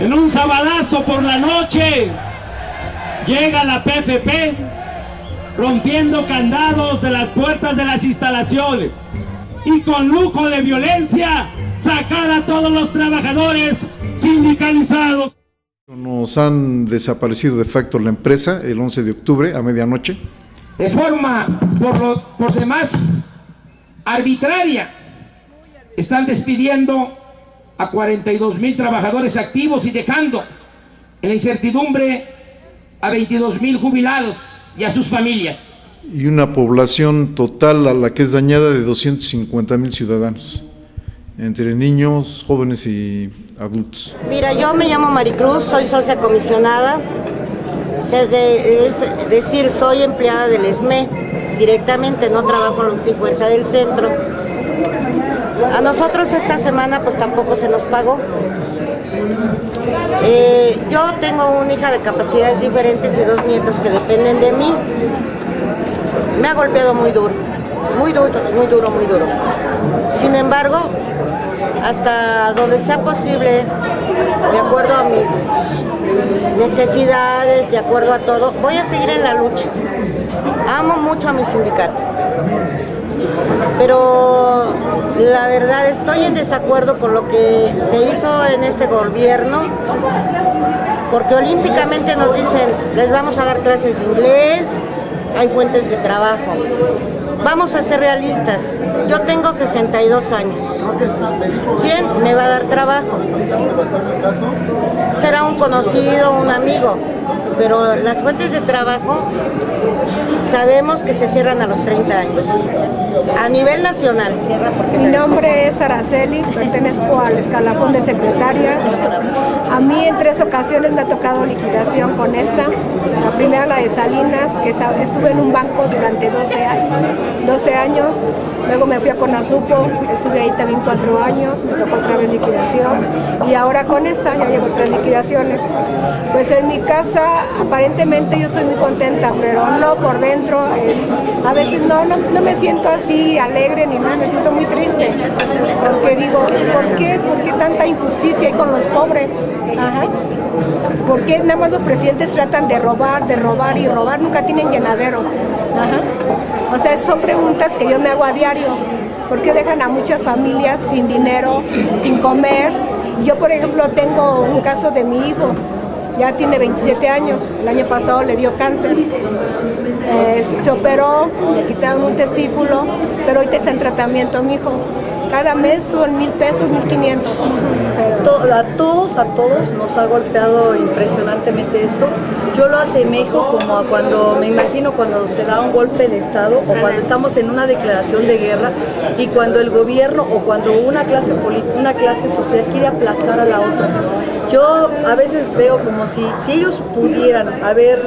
En un sabadazo por la noche llega la PFP rompiendo candados de las puertas de las instalaciones y con lujo de violencia sacar a todos los trabajadores sindicalizados. Nos han desaparecido de facto la empresa el 11 de octubre a medianoche. De forma por demás arbitraria están despidiendo a 42,000 trabajadores activos y dejando en la incertidumbre a 22,000 jubilados y a sus familias. Y una población total a la que es dañada de 250,000 ciudadanos, entre niños, jóvenes y adultos. Mira, yo me llamo Maricruz, soy socia comisionada, es decir, soy empleada del ESME, directamente no trabajo en Fuerza del Centro. A nosotros esta semana pues tampoco se nos pagó. Yo tengo una hija de capacidades diferentes y 2 nietos que dependen de mí. Me ha golpeado muy duro, muy duro, muy duro, muy duro. Sin embargo, hasta donde sea posible, de acuerdo a mis necesidades, de acuerdo a todo, voy a seguir en la lucha. Amo mucho a mi sindicato, pero la verdad estoy en desacuerdo con lo que se hizo en este gobierno, porque olímpicamente nos dicen, les vamos a dar clases de inglés, hay fuentes de trabajo. Vamos a ser realistas, yo tengo 62 años, ¿quién me va a dar trabajo? Será un conocido, un amigo, pero las fuentes de trabajo sabemos que se cierran a los 30 años, a nivel nacional. Mi nombre es Araceli, pertenezco al escalafón de secretarias. A mí en 3 ocasiones me ha tocado liquidación con esta. La primera, la de Salinas, que estuve en un banco durante 12 años. Luego me fui a Conasupo, estuve ahí también 4 años, me tocó otra vez liquidación. Y ahora con esta ya llevo 3 liquidaciones. Pues en mi casa aparentemente yo soy muy contenta, pero no por dentro. A veces no me siento así alegre ni nada, me siento muy triste. Porque digo, ¿por qué tanta injusticia hay con los pobres? Ajá. ¿Por qué nada más los presidentes tratan de robar y robar? Nunca tienen llenadero. Ajá. O sea, son preguntas que yo me hago a diario. ¿Por qué dejan a muchas familias sin dinero, sin comer? Yo, por ejemplo, tengo un caso de mi hijo. Ya tiene 27 años. El año pasado le dio cáncer. Se operó, le quitaron un testículo, pero ahorita está en tratamiento mi hijo. Cada mes son 1,000 pesos, 1,500. A todos nos ha golpeado impresionantemente esto. Yo lo asemejo como a cuando, me imagino cuando se da un golpe de Estado o cuando estamos en una declaración de guerra y cuando el gobierno o cuando una clase social quiere aplastar a la otra. Yo a veces veo como si ellos pudieran haber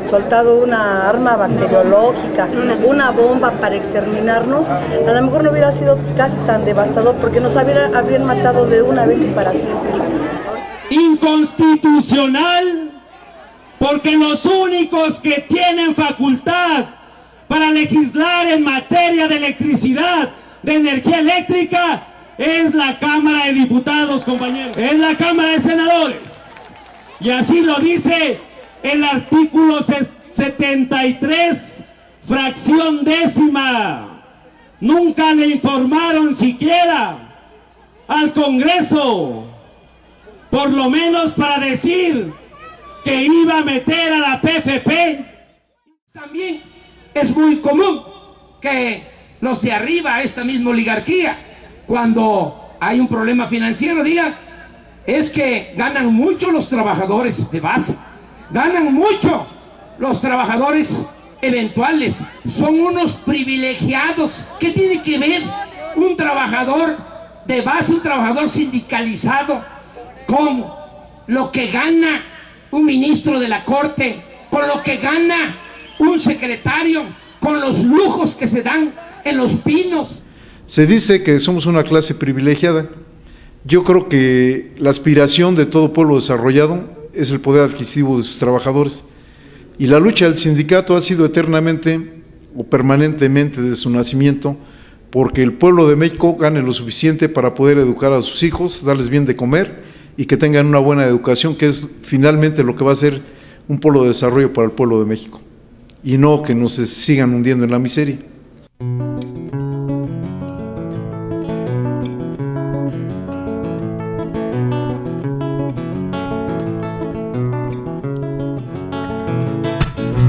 soltado una arma bacteriológica, una bomba para exterminarnos, a lo mejor no hubiera sido casi tan devastador porque nos habrían matado de una vez y para siempre. Inconstitucional, porque los únicos que tienen facultad para legislar en materia de electricidad, de energía eléctrica, es la Cámara de Diputados, compañeros, es la Cámara de Senadores. Y así lo dice el artículo 73, fracción 10ª. Nunca le informaron siquiera al Congreso, por lo menos para decir que iba a meter a la PFP. También es muy común que los de arriba, esta misma oligarquía, cuando hay un problema financiero, digan, es que ganan mucho los trabajadores de base, ganan mucho los trabajadores eventuales, son unos privilegiados. ¿Qué tiene que ver un trabajador de base, un trabajador sindicalizado, con lo que gana un ministro de la Corte, con lo que gana un secretario, con los lujos que se dan en Los Pinos? Se dice que somos una clase privilegiada. Yo creo que la aspiración de todo pueblo desarrollado es el poder adquisitivo de sus trabajadores. Y la lucha del sindicato ha sido eternamente o permanentemente desde su nacimiento porque el pueblo de México gane lo suficiente para poder educar a sus hijos, darles bien de comer y que tengan una buena educación, que es finalmente lo que va a ser un polo de desarrollo para el pueblo de México, y no que nos sigan hundiendo en la miseria.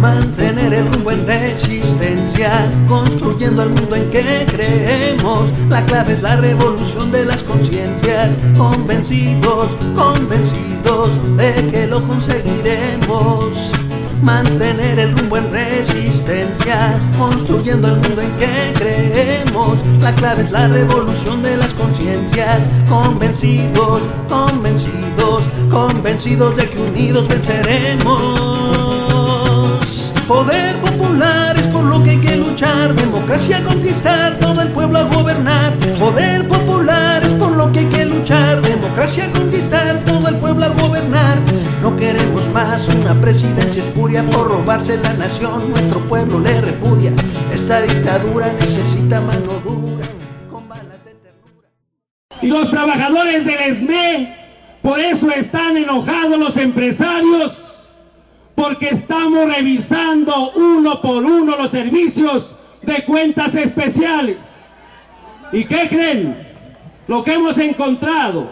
Mantener el rumbo en resistencia, construyendo el mundo en que creemos. La clave es la revolución de las conciencias, convencidos, convencidos de que lo conseguiremos. Mantener el rumbo en resistencia, construyendo el mundo en que creemos. La clave es la revolución de las conciencias, convencidos, convencidos, convencidos de que unidos venceremos. Poder popular es por lo que hay que luchar, democracia a conquistar, todo el pueblo a gobernar. Poder popular es por lo que hay que luchar, democracia a conquistar, todo el pueblo a gobernar. No queremos más una presidencia espuria por robarse la nación, nuestro pueblo le repudia. Esta dictadura necesita mano dura, con balas de ternura. Y los trabajadores del SME, por eso están enojados los empresarios, porque estamos revisando uno por uno los servicios de cuentas especiales. ¿Y qué creen? Lo que hemos encontrado,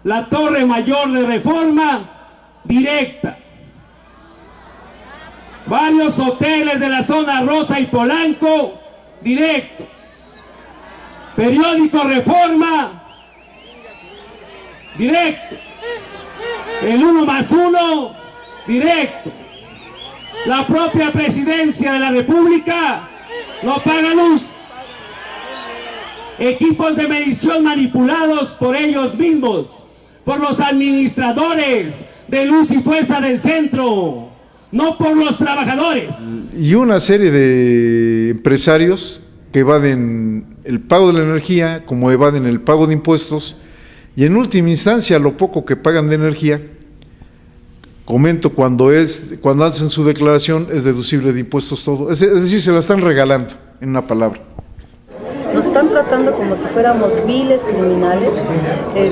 la torre mayor de reforma directa, varios hoteles de la zona Rosa y Polanco directos, periódico Reforma directo, el 1+1 directo, la propia presidencia de la República no paga luz, equipos de medición manipulados por ellos mismos, por los administradores de Luz y Fuerza del centro, no por los trabajadores. Y una serie de empresarios que evaden el pago de la energía, como evaden el pago de impuestos, y en última instancia lo poco que pagan de energía, comento, cuando hacen su declaración es deducible de impuestos todo, es decir, se la están regalando, en una palabra. Nos están tratando como si fuéramos viles criminales,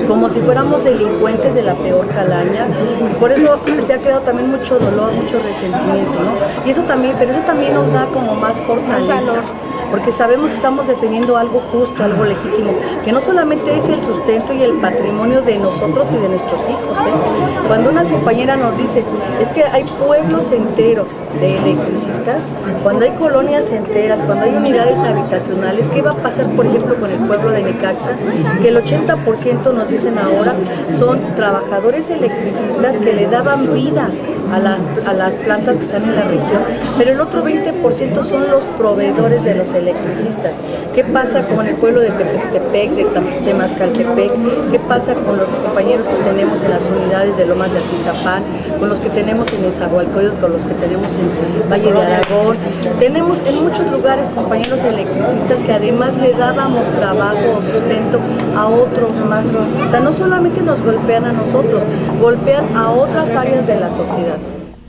como si fuéramos delincuentes de la peor calaña, y por eso se ha creado también mucho dolor, mucho resentimiento, ¿no? Y eso también, pero eso también nos da como más fortaleza, porque sabemos que estamos defendiendo algo justo, algo legítimo, que no solamente es el sustento y el patrimonio de nosotros y de nuestros hijos, ¿eh? Cuando una compañera nos dice, es que hay pueblos enteros de electricistas, cuando hay colonias enteras, cuando hay unidades habitacionales, ¿qué va a pasar, por ejemplo, con el pueblo de Necaxa? Que el 80% nos dicen ahora son trabajadores electricistas que le daban vida a las plantas que están en la región, pero el otro 20% son los proveedores de los electricistas. ¿Qué pasa con el pueblo de Tepuxtepec, de Temazcaltepec? ¿Qué pasa con los compañeros que tenemos en las unidades de Lomas de Atizapán, con los que tenemos en Nezahualcóyotl, con los que tenemos en Valle de Aragón? Tenemos en muchos lugares compañeros electricistas que además le dábamos trabajo o sustento a otros más. O sea, no solamente nos golpean a nosotros, golpean a otras áreas de la sociedad.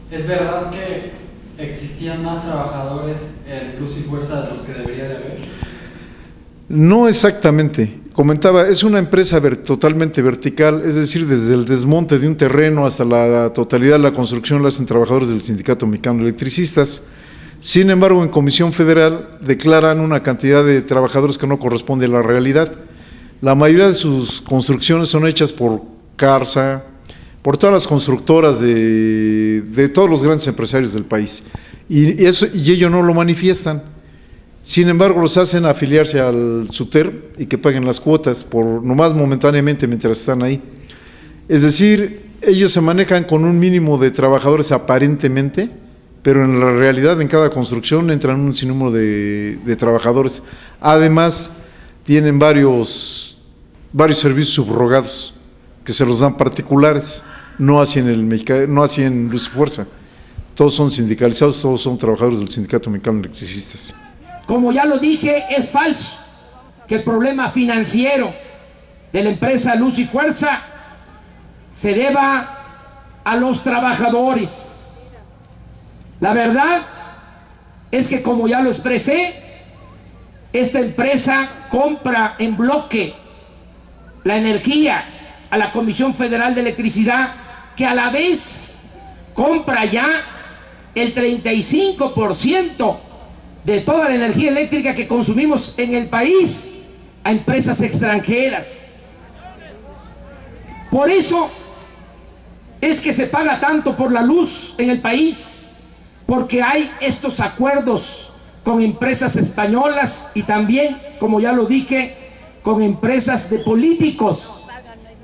¿Es verdad que existían más trabajadores en Luz y Fuerza de los que debería de haber? No exactamente. Comentaba, es una empresa totalmente vertical, es decir, desde el desmonte de un terreno hasta la totalidad de la construcción la hacen trabajadores del Sindicato Mexicano de Electricistas. Sin embargo, en Comisión Federal declaran una cantidad de trabajadores que no corresponde a la realidad. La mayoría de sus construcciones son hechas por Carsa, por todas las constructoras de todos los grandes empresarios del país. Y ellos no lo manifiestan. Sin embargo, los hacen afiliarse al SUTER y que paguen las cuotas, nomás momentáneamente mientras están ahí. Es decir, ellos se manejan con un mínimo de trabajadores aparentemente, pero en la realidad en cada construcción entran un sinnúmero de trabajadores. Además, tienen varios servicios subrogados que se los dan particulares, no así en Luz y Fuerza. Todos son sindicalizados, todos son trabajadores del Sindicato Mexicano de Electricistas. Como ya lo dije, es falso que el problema financiero de la empresa Luz y Fuerza se deba a los trabajadores. La verdad es que, como ya lo expresé, esta empresa compra en bloque la energía a la Comisión Federal de Electricidad, que a la vez compra ya el 35% de toda la energía eléctrica que consumimos en el país a empresas extranjeras. Por eso es que se paga tanto por la luz en el país, porque hay estos acuerdos con empresas españolas y también, como ya lo dije, con empresas de políticos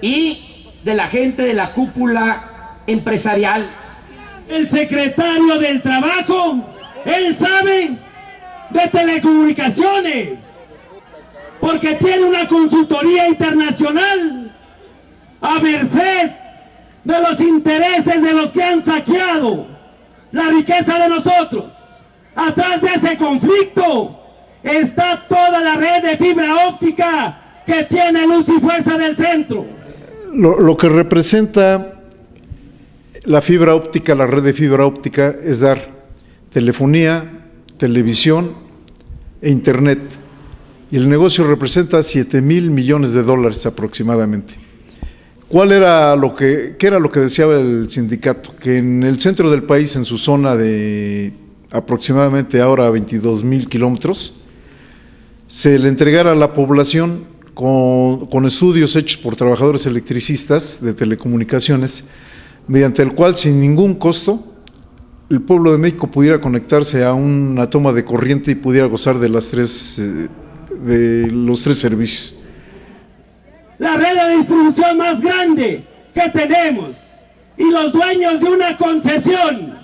y de la gente de la cúpula empresarial. El secretario del Trabajo, él sabe de telecomunicaciones, porque tiene una consultoría internacional a merced de los intereses de los que han saqueado la riqueza de nosotros. Atrás de ese conflicto está toda la red de fibra óptica que tiene Luz y Fuerza del Centro. Lo que representa la fibra óptica, la red de fibra óptica, es dar telefonía, televisión e internet. Y el negocio representa 7,000 millones de dólares aproximadamente. ¿Qué era lo que deseaba el sindicato? Que en el centro del país, en su zona de aproximadamente ahora 22,000 kilómetros, se le entregara a la población con estudios hechos por trabajadores electricistas de telecomunicaciones, mediante el cual sin ningún costo el pueblo de México pudiera conectarse a una toma de corriente y pudiera gozar de los tres servicios. La red de distribución más grande que tenemos y los dueños de una concesión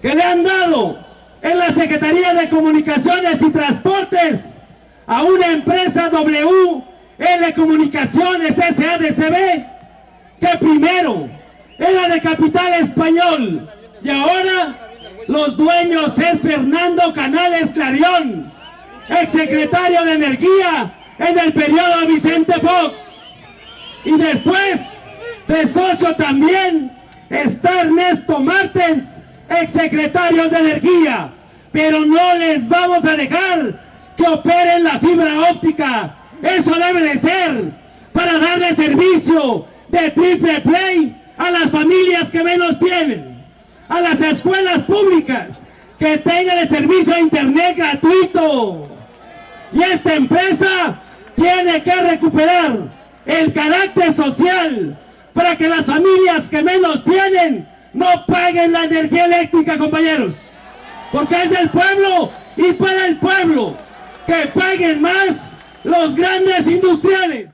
que le han dado en la Secretaría de Comunicaciones y Transportes a una empresa WL Comunicaciones SADCB, que primero era de capital español y ahora los dueños es Fernando Canales Clarión, exsecretario de Energía en el periodo de Vicente Fox, y después de socio también está Ernesto Martens, exsecretario de Energía. Pero no les vamos a dejar que operen la fibra óptica. Eso debe de ser para darle servicio de triple play a las familias que menos tienen, a las escuelas públicas que tengan el servicio de internet gratuito. Y esta empresa tiene que recuperar el carácter social para que las familias que menos tienen no paguen la energía eléctrica, compañeros, porque es del pueblo y para el pueblo. Que paguen más los grandes industriales.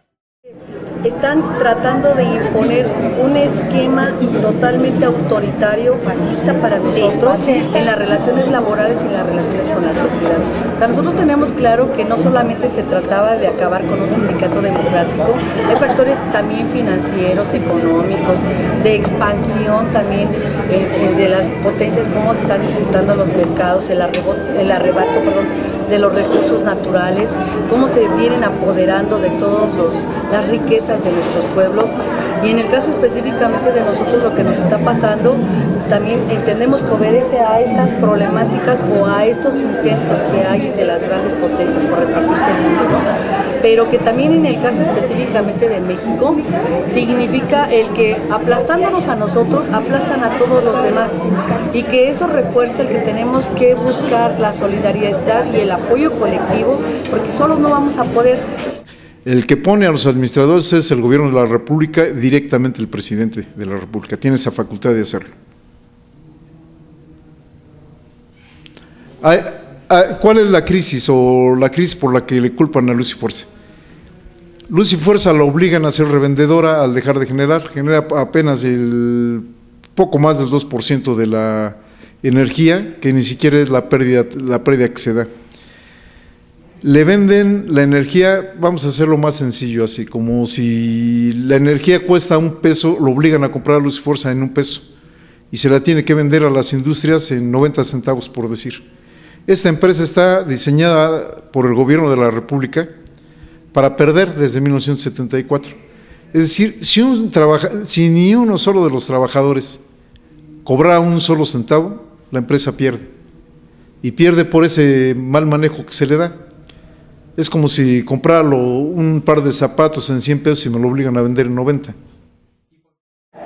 Están tratando de imponer un esquema totalmente autoritario, fascista para nosotros en las relaciones laborales y en las relaciones con la sociedad. O sea, nosotros tenemos claro que no solamente se trataba de acabar con un sindicato democrático, hay factores también financieros, económicos, de expansión también de las potencias, cómo se están disputando los mercados, el arrebato de los recursos naturales, cómo se vienen apoderando de todas las riquezas de nuestros pueblos. Y en el caso específicamente de nosotros, lo que nos está pasando, también entendemos que obedece a estas problemáticas o a estos intentos que hay de las grandes potencias por repartirse el mundo, ¿no? Pero que también en el caso específicamente de México significa el que aplastándonos a nosotros aplastan a todos los demás, y que eso refuerza el que tenemos que buscar la solidaridad y el apoyo colectivo, porque solos no vamos a poder. El que pone a los administradores es el gobierno de la República, directamente el presidente de la República, tiene esa facultad de hacerlo. ¿Cuál es la crisis o la crisis por la que le culpan a Luz y Fuerza? Luz y Fuerza la obligan a ser revendedora al dejar de generar, genera apenas el poco más del 2% de la energía, que ni siquiera es la pérdida que se da. Le venden la energía, vamos a hacerlo más sencillo, así como si la energía cuesta $1, lo obligan a comprar a Luz y Fuerza en $1 y se la tiene que vender a las industrias en 90 centavos, por decir. Esta empresa está diseñada por el gobierno de la República para perder desde 1974. Es decir, si ni uno solo de los trabajadores cobra un solo centavo, la empresa pierde. Y pierde por ese mal manejo que se le da. Es como si comprara un par de zapatos en 100 pesos y me lo obligan a vender en 90.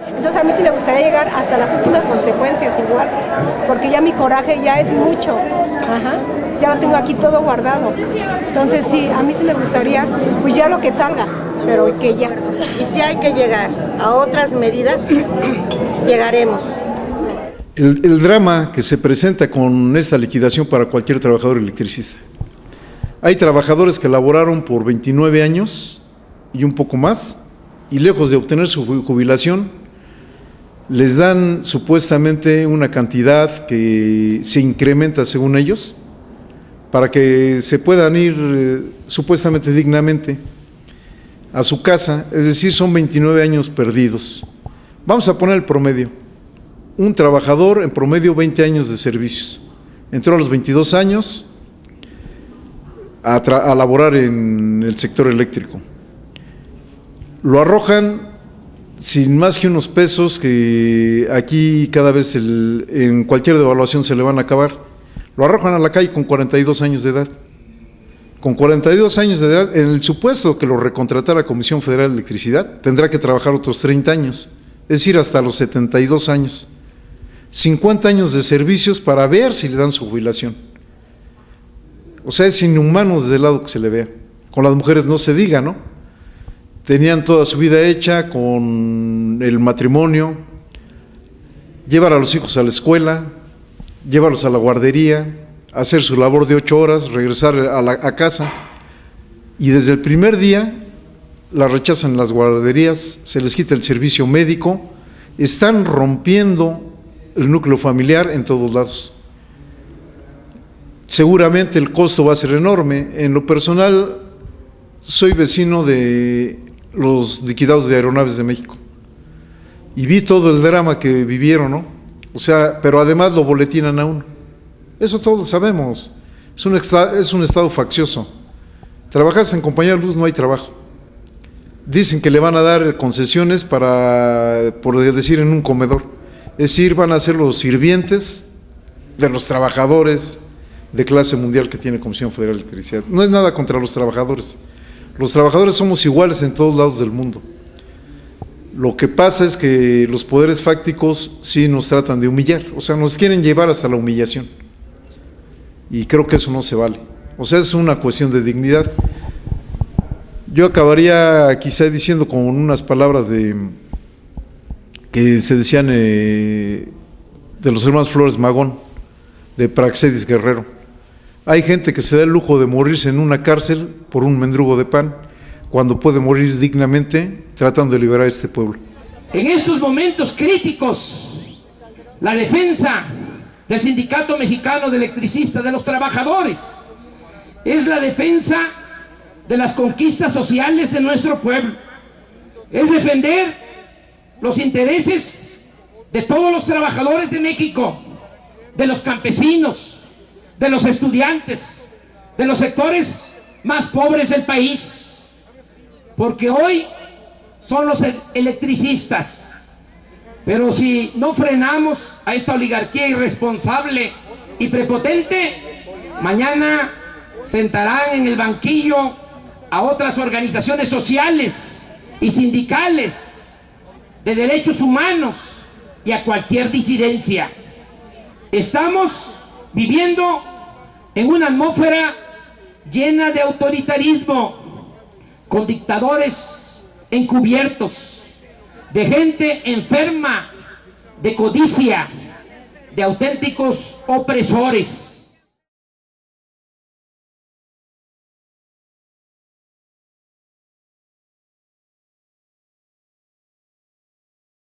Entonces a mí sí me gustaría llegar hasta las últimas consecuencias igual, porque ya mi coraje ya es mucho. Ajá. Ya lo tengo aquí todo guardado. Entonces sí, a mí sí me gustaría, pues ya lo que salga, pero que ya. Y si hay que llegar a otras medidas, llegaremos. El drama que se presenta con esta liquidación para cualquier trabajador electricista. Hay trabajadores que laboraron por 29 años y un poco más, y lejos de obtener su jubilación, les dan supuestamente una cantidad que se incrementa según ellos, para que se puedan ir supuestamente dignamente a su casa, es decir, son 29 años perdidos. Vamos a poner el promedio. Un trabajador en promedio 20 años de servicios. Entró a los 22 años a laborar en el sector eléctrico. Lo arrojan sin más que unos pesos que aquí cada vez en cualquier devaluación se le van a acabar. Lo arrojan a la calle con 42 años de edad. Con 42 años de edad, en el supuesto que lo recontratara la Comisión Federal de Electricidad, tendrá que trabajar otros 30 años, es decir, hasta los 72 años. 50 años de servicios para ver si le dan su jubilación. O sea, es inhumano desde el lado que se le vea. Con las mujeres no se diga, ¿no? Tenían toda su vida hecha con el matrimonio, llevar a los hijos a la escuela, llevarlos a la guardería, hacer su labor de 8 horas, regresar a casa, y desde el primer día la rechazan en las guarderías, se les quita el servicio médico, están rompiendo el núcleo familiar en todos lados. Seguramente el costo va a ser enorme. En lo personal, soy vecino de los liquidados de Aeronaves de México y vi todo el drama que vivieron, ¿no? O sea, pero además lo boletinan a uno. Eso todos sabemos. Es un estado faccioso. Trabajas en compañía de luz, no hay trabajo. Dicen que le van a dar concesiones para, por decir, en un comedor. Es decir, van a ser los sirvientes de los trabajadores de clase mundial que tiene Comisión Federal de Electricidad. No es nada contra los trabajadores. Los trabajadores somos iguales en todos lados del mundo. Lo que pasa es que los poderes fácticos sí nos tratan de humillar, o sea, nos quieren llevar hasta la humillación. Y creo que eso no se vale. O sea, es una cuestión de dignidad. Yo acabaría quizá diciendo con unas palabras que se decían de los hermanos Flores Magón, de Praxedis Guerrero. Hay gente que se da el lujo de morirse en una cárcel por un mendrugo de pan, cuando puede morir dignamente tratando de liberar a este pueblo. En estos momentos críticos, la defensa del Sindicato Mexicano de Electricistas, de los trabajadores, es la defensa de las conquistas sociales de nuestro pueblo, es defender los intereses de todos los trabajadores de México, de los campesinos, de los estudiantes, de los sectores más pobres del país, porque hoy son los electricistas, pero si no frenamos a esta oligarquía irresponsable y prepotente, mañana sentarán en el banquillo a otras organizaciones sociales y sindicales de derechos humanos y a cualquier disidencia. Estamos viviendo en una atmósfera llena de autoritarismo, con dictadores encubiertos, de gente enferma de codicia, de auténticos opresores.